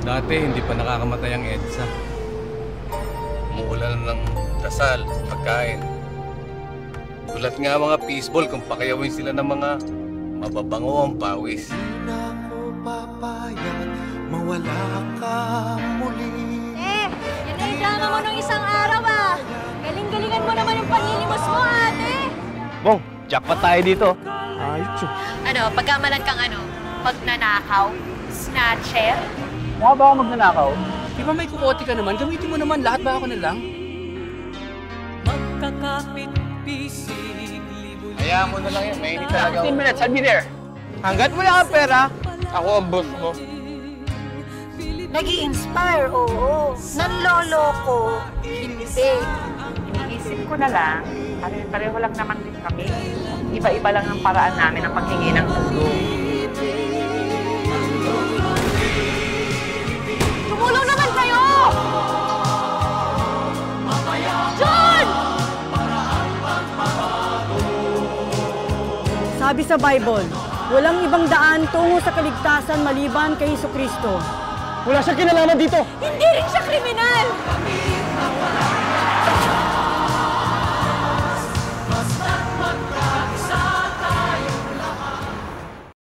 Dati hindi pa nakakamatay ang EDSA. Umuulan ng dasal, pagkain. Gulat nga mga peaceball kung pakayawin sila ng mga mababango ang pawis. Hindi na ako papayag, mawala ka muli. Yan ang drama mo nung isang araw ah. Galing-galingan mo naman yung panlilimos mo, ate. Bong, jackpot tayo dito. Ayos yun. Ano, pagkamalan kang ano, magnanakaw, snatcher. Mukha ba ako magnanakaw? Di ba may kukote ka naman? Gamitin mo naman, lahat ba ako na lang? Hayaan mo na lang yan, mainit talaga. 15 minutes, I'll be there. Hanggat wala kang pera, ako ang boss mo. Nag-i-inspire, oo. Nanloloko, hindi. Iniisip ko na lang, pareho lang naman din kami. Iba-iba lang ang paraan namin ng paghingi ng tulong. Tumulong naman kayo! John! Sabi sa Bible, walang ibang daan tungo sa kaligtasan maliban kay Jesucristo. Wala siyang kinalaman dito. Hindi rin siya kriminal!